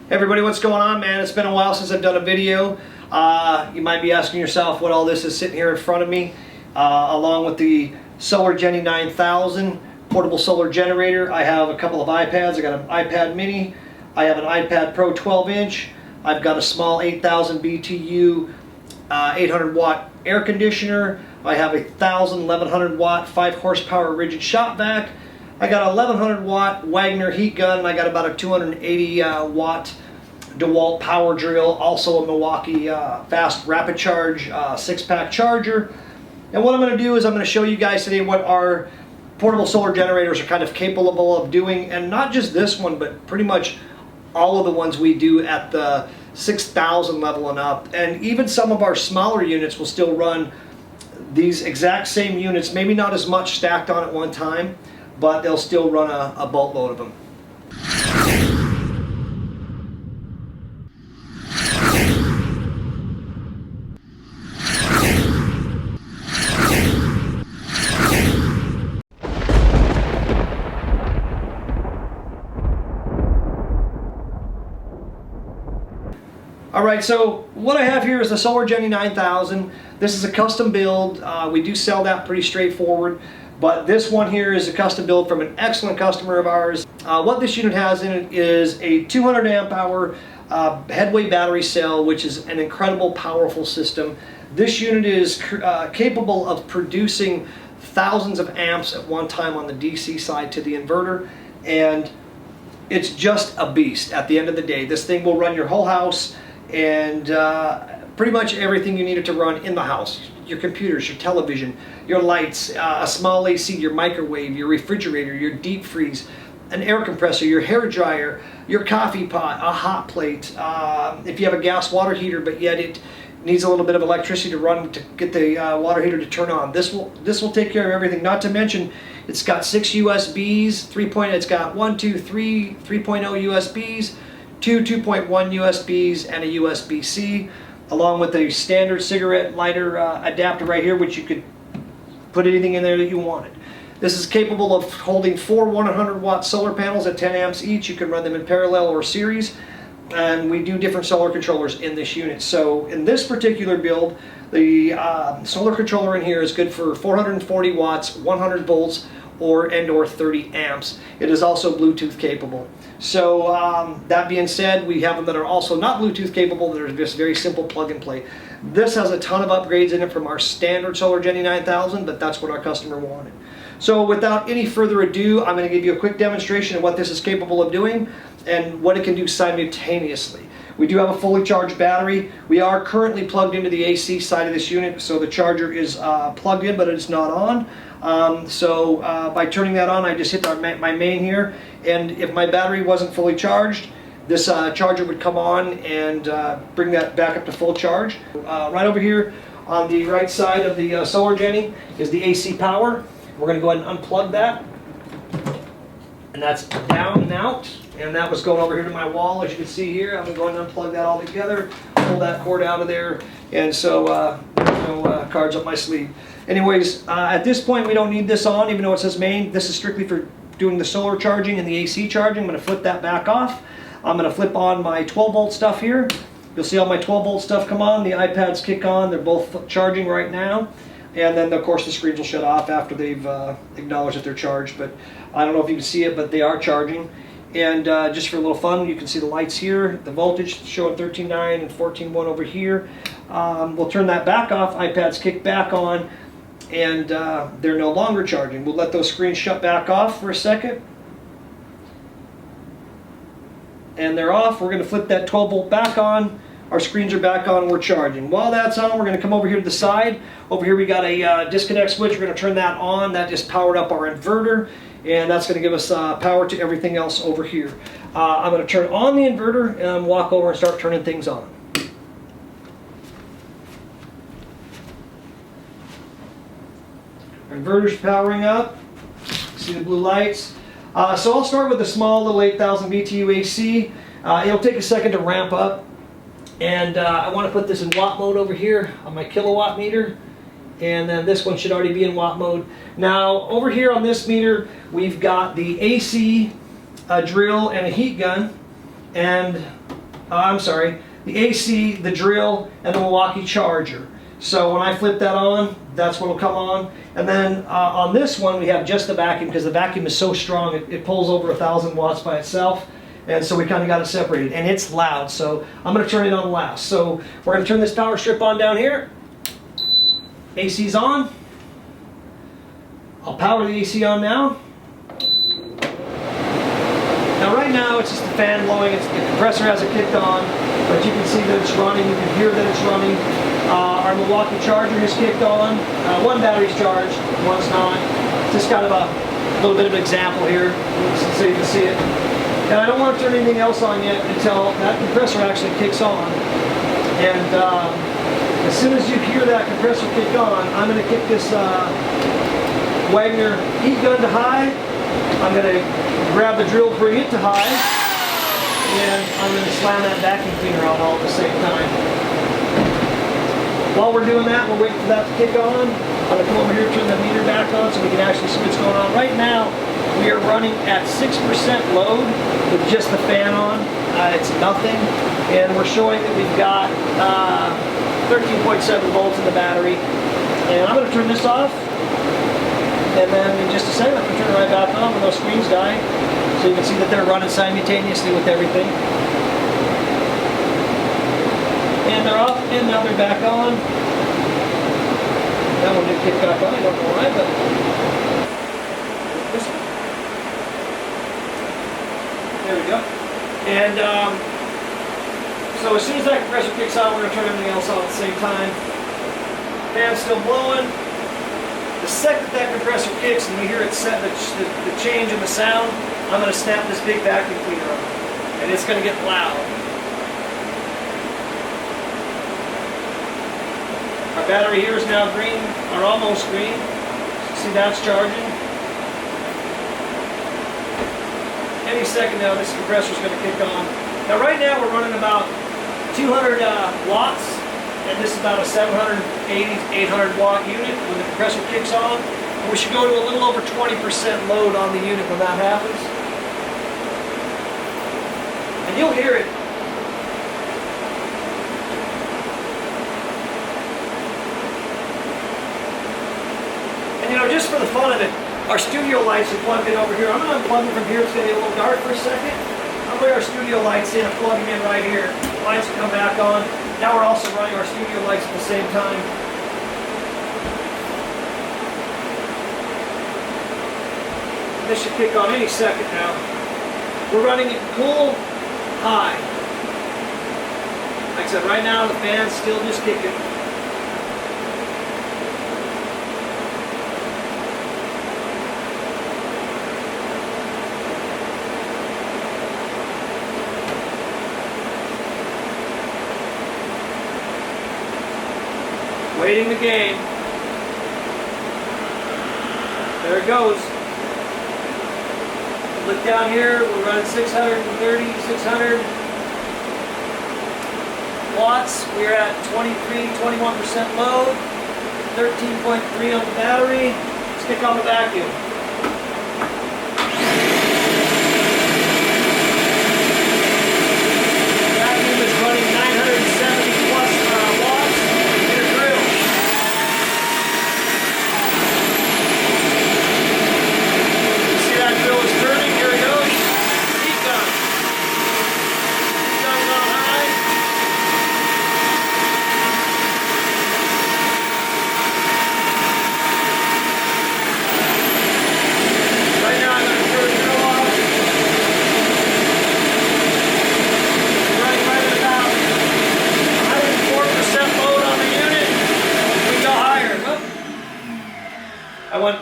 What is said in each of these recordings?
Hey everybody, what's going on, man? It's been a while since I've done a video. You might be asking yourself what all this is sitting here in front of me, along with the SolarGeni 9000 portable solar generator. I have a couple of iPads. I got an iPad mini. I have an iPad Pro 12-inch. I've got a small 8000 BTU 800 watt air conditioner. I have a 1100 watt 5 horsepower rigid shop vac. I got a 1100 watt Wagner heat gun, and I got about a 280 watt Dewalt Hammer Drill, also a Milwaukee fast rapid charge 6-pack charger. And what I'm going to do is I'm going to show you guys today what our portable solar generators are kind of capable of doing, and not just this one, but pretty much all of the ones we do at the 6,000 level and up. And even some of our smaller units will still run these exact same units, maybe not as much stacked on at one time, but they'll still run a boatload of them. Alright, so what I have here is the SolarGeni 9000. This is a custom build. We do sell that pretty straightforward, but this one here is a custom build from an excellent customer of ours. What this unit has in it is a 200 amp hour Headway battery cell, which is an incredible powerful system. This unit is capable of producing thousands of amps at one time on the DC side to the inverter, and it's just a beast at the end of the day. This thing will run your whole house, and pretty much everything you need it to run in the house. Your computers, your television, your lights, a small AC, your microwave, your refrigerator, your deep freeze, an air compressor, your hair dryer, your coffee pot, a hot plate. If you have a gas water heater but yet it needs a little bit of electricity to run to get the water heater to turn on, this will take care of everything. Not to mention, it's got 6 USBs, it's got 1, 2, 3 3.0 USBs, 2 2.1 USBs, and a USB-C, along with a standard cigarette lighter adapter right here, which you could put anything in there that you wanted. This is capable of holding 4 100 watt solar panels at 10 amps each. You can run them in parallel or series, and we do different solar controllers in this unit. So in this particular build, the solar controller in here is good for 440 watts, 100 volts, or 30 amps. It is also Bluetooth capable. So that being said, we have them that are also not Bluetooth capable, that are just very simple plug and play. This has a ton of upgrades in it from our standard SolarGeni 9000, but that's what our customer wanted. So without any further ado, I'm going to give you a quick demonstration of what this is capable of doing and what it can do simultaneously. We do have a fully charged battery. We are currently plugged into the AC side of this unit, so the charger is plugged in, but it's not on. By turning that on, I just hit my main here, and if my battery wasn't fully charged, this charger would come on and bring that back up to full charge. Right over here on the right side of the SolarGeni is the AC power. We're going to go ahead and unplug that, and that's down and out, and that was going over here to my wall, as you can see here. I'm going to go ahead and unplug that all together, pull that cord out of there, and so there's no cards up my sleeve. Anyways, at this point we don't need this on, even though it says main. This is strictly for doing the solar charging and the AC charging. I'm going to flip that back off. I'm going to flip on my 12 volt stuff here. You'll see all my 12 volt stuff come on. The iPads kick on. They're both charging right now. And then of course the screens will shut off after they've acknowledged that they're charged. But I don't know if you can see it, but they are charging. And just for a little fun, you can see the lights here. The voltage showing 13.9 and 14.1 over here. We'll turn that back off. iPads kick back on, and they're no longer charging. We'll let those screens shut back off for a second. And they're off. We're going to flip that 12 volt back on. Our screens are back on and we're charging. While that's on, we're going to come over here to the side. Over here we got a disconnect switch. We're going to turn that on. That just powered up our inverter, and that's going to give us power to everything else over here. I'm going to turn on the inverter and walk over and start turning things on. Our inverter's powering up. See the blue lights. So I'll start with the small little 8000 BTU AC. It'll take a second to ramp up. And I want to put this in watt mode over here on my kilowatt meter. And then this one should already be in watt mode. Now over here on this meter, we've got the AC drill and a heat gun. And I'm sorry, the AC, the drill, and the Milwaukee charger. So when I flip that on, that's what will come on. And then on this one, we have just the vacuum, because the vacuum is so strong, it pulls over 1,000 watts by itself. And so we kind of got it separated, and it's loud. So I'm going to turn it on last. So we're going to turn this power strip on down here. AC's on. I'll power the AC on now. Now right now it's just the fan blowing, the compressor hasn't kicked on, but you can see that it's running, you can hear that it's running. Our Milwaukee charger has kicked on. One battery's charged, one's not. Just kind of a little bit of an example here so you can see it. And I don't want to turn anything else on yet until that compressor actually kicks on. And as soon as you hear that compressor kick on, I'm going to kick this Wagner heat gun to high. I'm going to grab the drill, bring it to high, and I'm going to slam that vacuum cleaner out all at the same time. While we're doing that, we're waiting for that to kick on. I'm going to come over here, turn the meter back on so we can actually see what's going on. Right now, we are running at 6% load with just the fan on. It's nothing, and we're showing that we've got 13.7 volts in the battery. And I'm going to turn this off. And then in just a second, I'm going to turn it right back on when those screens die. So you can see that they're running simultaneously with everything. And they're off, and now they're back on. That one did kick back on, I don't know why, but... There we go. And so as soon as that compressor kicks on, we're going to turn everything else on at the same time. Fan's still blowing. The second that compressor kicks and we hear it set the change in the sound, I'm going to snap this big vacuum cleaner on. And it's going to get loud. Our battery here is now green, or almost green. See, that's charging. Any second now, this compressor is going to kick on. Now right now we're running about 200 watts. And this is about a 780, 800 watt unit when the compressor kicks on. And we should go to a little over 20% load on the unit when that happens. And you'll hear it. And you know, just for the fun of it, our studio lights are plugged in over here. I'm going to unplug them from here. It's going to be a little dark for a second. I'll put our studio lights in and plug them in right here. Lights will come back on. Now we're also running our studio lights at the same time. This should kick on any second now. We're running it cool, high. Like I said, right now the fan's still just kicking. Waiting the game. There it goes. Look down here, we're running 630, 600 watts. We're at 23, 21% load, 13.3 on the battery. Let's kick on the vacuum. The vacuum is running 970 plus watts.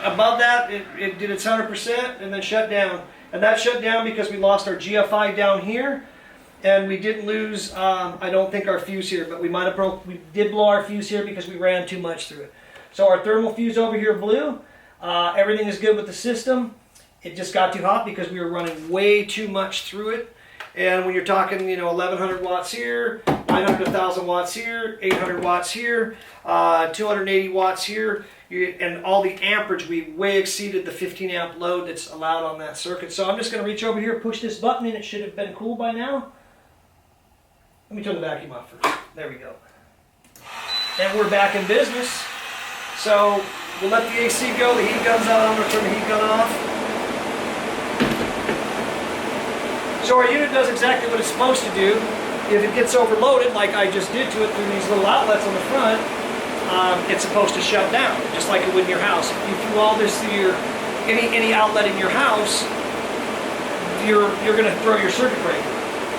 Above that, it did its 100% and then shut down. And that shut down because we lost our GFI down here, and we didn't lose, I don't think, our fuse here, but we did blow our fuse here because we ran too much through it. So our thermal fuse over here blew. Everything is good with the system. It just got too hot because we were running way too much through it. And when you're talking, you know, 1100 watts here, 900, 1000 watts here, 800 watts here, 280 watts here, and all the amperage, we way exceeded the 15 amp load that's allowed on that circuit. So I'm just going to reach over here, push this button, and it should have been cool by now. Let me turn the vacuum off first. There we go. And we're back in business. So we'll let the AC go, the heat gun's on, I'm going to turn the heat gun off. So our unit does exactly what it's supposed to do. If it gets overloaded, like I just did to it through these little outlets on the front, it's supposed to shut down, just like it would in your house. If you do all this through your, any outlet in your house, you're going to throw your circuit breaker.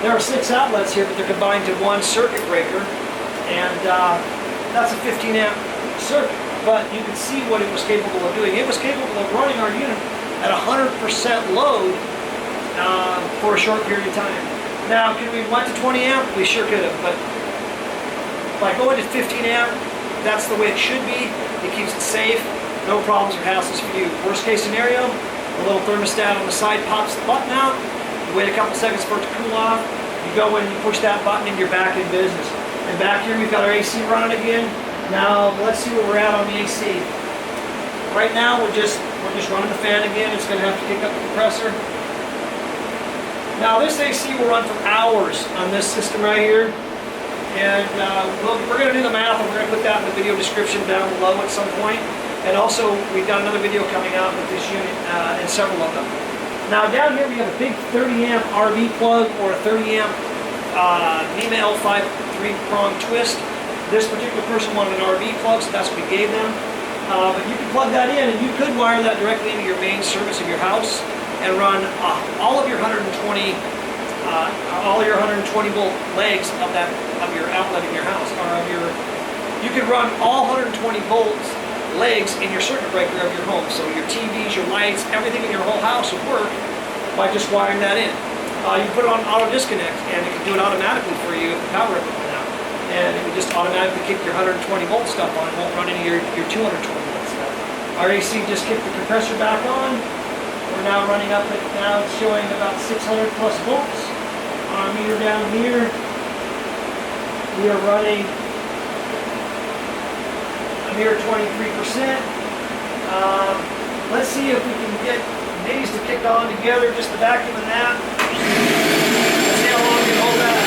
There are 6 outlets here, but they're combined to one circuit breaker, and that's a 15 amp circuit. But you can see what it was capable of doing. It was capable of running our unit at 100% load for a short period of time. Now, could we went to 20 amp? We sure could have, but by going to 15 amp, that's the way it should be. It keeps it safe, no problems or hassles for you. Worst case scenario, a little thermostat on the side pops the button out. You wait a couple seconds for it to cool off. You go in, you push that button, and you're back in business. And back here, we've got our AC running again. Now, let's see where we're at on the AC. Right now, we're just running the fan again. It's going to have to kick up the compressor. Now, this AC will run for hours on this system right here. And we're going to do the math, and we're going to put that in the video description down below at some point. And also, we've got another video coming out with this unit and several of them. Now, down here we have a big 30 amp RV plug or a 30 amp NEMA L5 3-prong twist. This particular person wanted an RV plug, so that's what we gave them. But you can plug that in, and you could wire that directly into your main service of your house and run all of your 120 volt legs of your outlet in your house, or you could run all 120 volts legs in your circuit breaker of your home. So your TVs, your lights, everything in your whole house would work by just wiring that in. You put it on auto disconnect, and it can do it automatically for you if the power ever went out. And it would just automatically kick your 120 volt stuff on. It won't run into your 220 volt stuff. Our AC just kicked the compressor back on. We're now running up at, now it's showing about 600 plus volts. On our meter down here, we are running a mere 23%. Let's see if we can get these to kick on together, just the vacuum and that. Let's see how long we can hold that.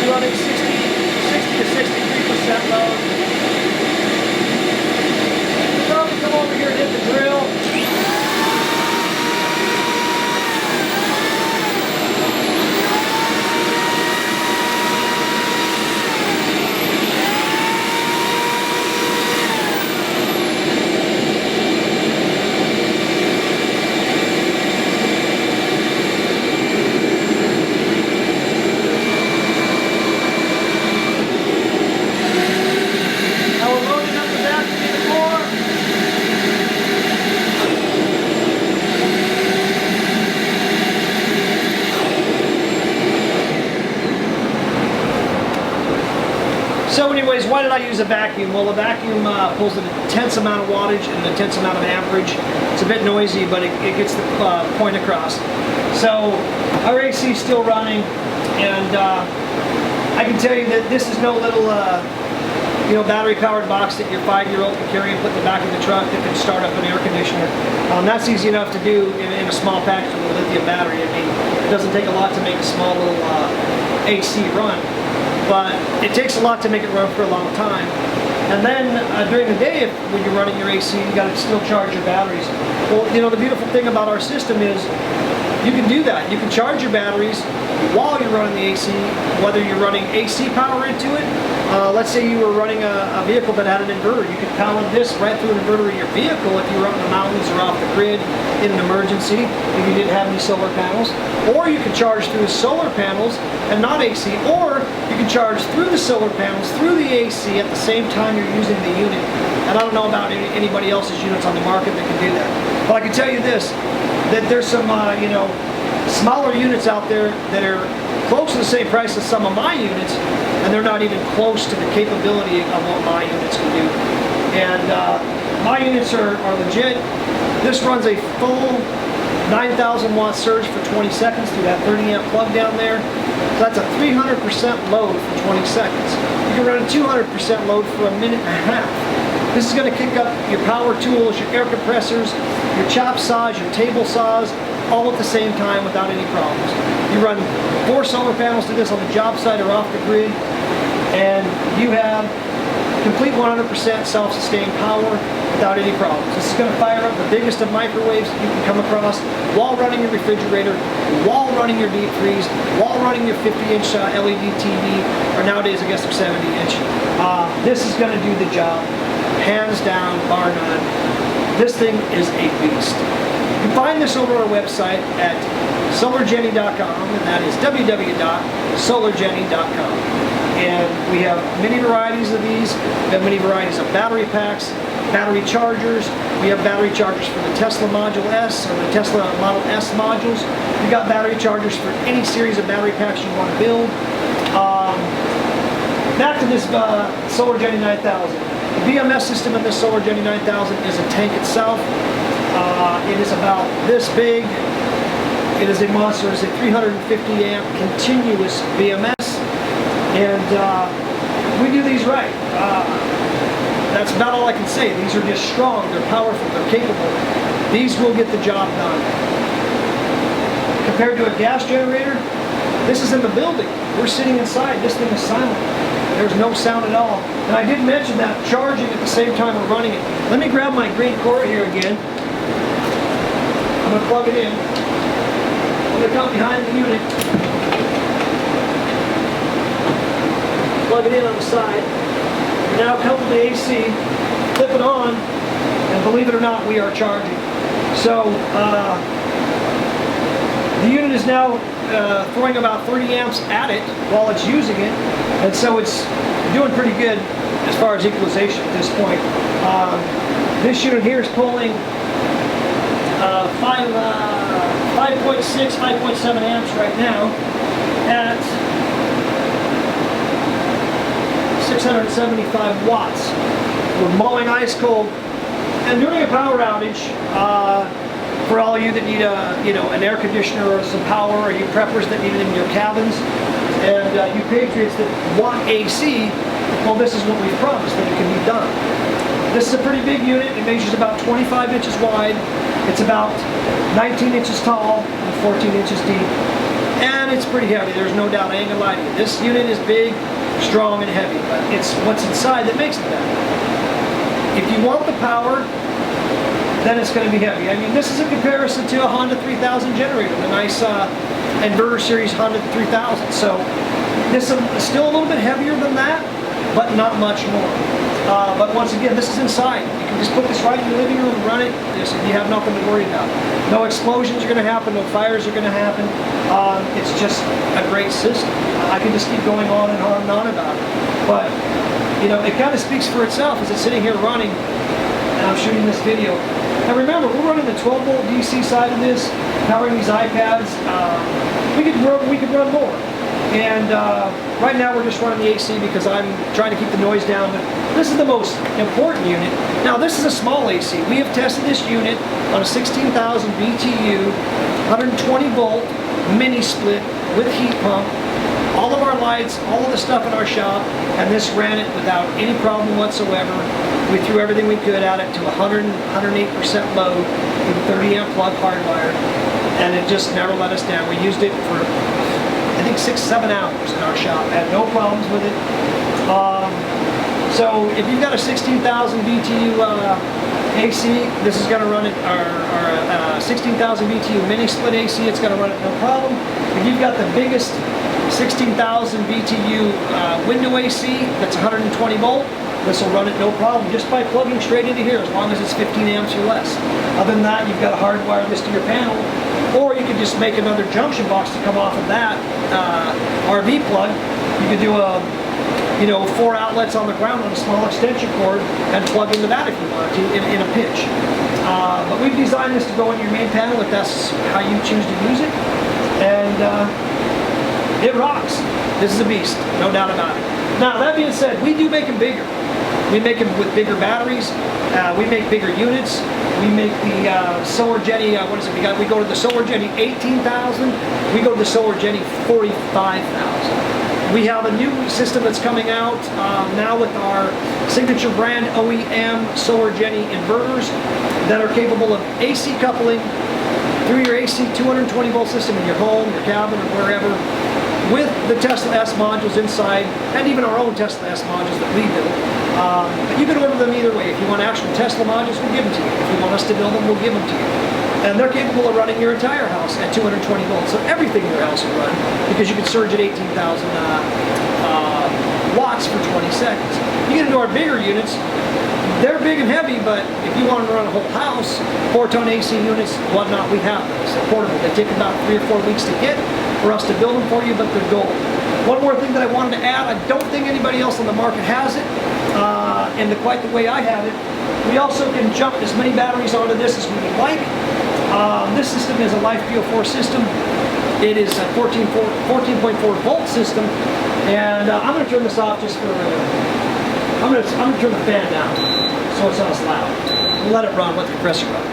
Running 60 to 63% load. So we come over here and hit the drill. So anyways, why did I use a vacuum? Well, the vacuum pulls an intense amount of wattage and an intense amount of amperage. It's a bit noisy, but it gets the point across. So our AC is still running, and I can tell you that this is no little battery-powered box that your 5-year-old can carry and put in the back of the truck that can start up an air conditioner. That's easy enough to do in a small package with a lithium battery. I mean, it doesn't take a lot to make a small little AC run. But it takes a lot to make it run for a long time. And then during the day, when you're running your AC, you got to still charge your batteries. Well, the beautiful thing about our system is you can do that. You can charge your batteries while you're running the AC, whether you're running AC power into it. Let's say you were running a vehicle that had an inverter. You could power this right through an inverter in your vehicle if you were up in the mountains or off the grid in an emergency, if you didn't have any solar panels. Or you could charge through the solar panels and not AC, or you can charge through the solar panels, through the AC at the same time you're using the unit. And I don't know about anybody else's units on the market that can do that. But I can tell you this, that there's some you know, smaller units out there that are close to the same price as some of my units, and they're not even close to the capability of what my units can do. And my units are legit. This runs a full 9,000 watt surge for 20 seconds through that 30 amp plug down there. So that's a 300% load for 20 seconds. You can run a 200% load for a minute and a half. This is going to kick up your power tools, your air compressors, your chop saws, your table saws, all at the same time without any problems. You run 4 solar panels to this on the job site or off the grid, and you have complete 100% self-sustained power without any problems. This is going to fire up the biggest of microwaves you can come across while running your refrigerator, while running your deep freeze, while running your 50-inch LED TV, or nowadays I guess they're 70-inch. This is going to do the job, hands down, bar none. This thing is a beast. You can find this over our website at SolarGeni.com, and that is www.solargeni.com. And we have many varieties of these. We have many varieties of battery packs, battery chargers. We have battery chargers for the Tesla Module S or the Tesla Model S modules. We've got battery chargers for any series of battery packs you want to build. Back to this SolarGeni 9000. The BMS system in this SolarGeni 9000 is a tank itself. It is about this big. It is a monster. It's a 350 amp continuous BMS, and we do these right. That's about all I can say. These are just strong. They're powerful. They're capable. These will get the job done. Compared to a gas generator, this is in the building. We're sitting inside. This thing is silent. There's no sound at all. And I did mention that charging at the same time we're running it. Let me grab my green cord here again. I'm going to plug it in. I'm going to come behind the unit. Plug it in on the side. Now come to the AC, flip it on, and believe it or not, we are charging. So the unit is now throwing about 30 amps at it while it's using it, and so it's doing pretty good as far as equalization at this point. This unit here is pulling 5.6, 5.7 amps right now at 675 watts. We're mowing ice cold, and during a power outage, for all of you that need an air conditioner or some power, or you preppers that need it in your cabins, and you patriots that want AC, well, this is what we've promised that it can be done. This is a pretty big unit. It measures about 25 inches wide. It's about 19 inches tall and 14 inches deep. And it's pretty heavy. There's no doubt. I ain't gonna lie to you. This unit is big, strong, and heavy, but it's what's inside that makes it that. If you want the power, then it's going to be heavy. I mean, this is a comparison to a Honda 3000 generator, the nice Inverter Series Honda 3000. So this is still a little bit heavier than that, but not much more. But once again, this is inside. You can just put this right in your living room and run it. You have nothing to worry about. No explosions are going to happen. No fires are going to happen. It's just a great system. I can just keep going on and on and on about it. But you know, it kind of speaks for itself as it's sitting here running, and I'm shooting this video. Now remember, we're running the 12-volt DC side of this, powering these iPads. We could run more. And right now we're just running the AC because I'm trying to keep the noise down. But this is the most important unit. Now this is a small AC. We have tested this unit on a 16,000 BTU, 120 volt mini split with heat pump. All of our lights, all of the stuff in our shop, and this ran it without any problem whatsoever. We threw everything we could at it to 100, 108% load with a 30 amp plug hardwired, and it just never let us down. We used it for, I think, 6-7 hours in our shop. Had no problems with it. So if you've got a 16,000 BTU AC, this is going to run it, our 16,000 BTU mini split AC, it's going to run it no problem. If you've got the biggest 16,000 BTU window AC that's 120 volt, this will run it no problem just by plugging straight into here, as long as it's 15 amps or less. Other than that, you've got to hardwire this to your panel, or you could just make another junction box to come off of that RV plug. You could do a 4 outlets on the ground on a small extension cord and plug into that if you want to in a pinch. But we've designed this to go in your main panel if that's how you choose to use it. And it rocks. This is a beast, no doubt about it. Now, that being said, we do make them bigger. We make them with bigger batteries. We make bigger units. We make the SolarGeni, what is it? We go to the SolarGeni 18,000. We go to the SolarGeni 45,000. We have a new system that's coming out now with our signature brand OEM SolarGeni inverters that are capable of AC coupling through your AC 220 volt system in your home, your cabin, or wherever, with the Tesla S modules inside, and even our own Tesla S modules that we build. But you can order them either way. If you want actual Tesla modules, we'll give them to you. If you want us to build them, we'll give them to you. And they're capable of running your entire house at 220 volts. So everything in your house will run, because you can surge at 18,000 watts for 20 seconds. You get into our bigger units, they're big and heavy, but if you want to run a whole house, 4-ton AC units, whatnot, we have those. They're portable. They take about 3 or 4 weeks to get for us to build them for you, but they're gold. One more thing that I wanted to add, I don't think anybody else on the market has it, and quite the way I have it. We also can jump as many batteries onto this as we would like. This system is a Life PO4 system. It is a 14.4 volt system, and I'm going to turn this off just for. I'm going to turn the fan down so it's not as loud. We'll let it run, let the compressor run.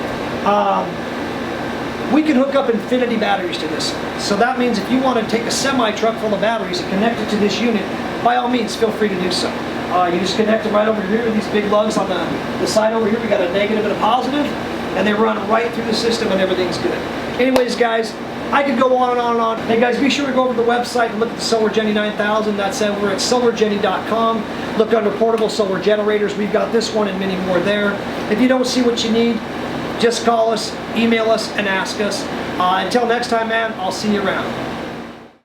We can hook up infinity batteries to this. So that means if you want to take a semi-truck full of batteries and connect it to this unit, by all means, feel free to do so. You just connect them right over here to these big lugs on the side over here. We got a negative and a positive, and they run right through the system and everything's good. Anyways, guys, I could go on and on and on. Hey guys, be sure to go over to the website and look at the SolarGeni 9000. That's over at SolarGeni.com. Look under portable solar generators. We've got this one and many more there. If you don't see what you need, just call us, email us, and ask us. Until next time, man, I'll see you around.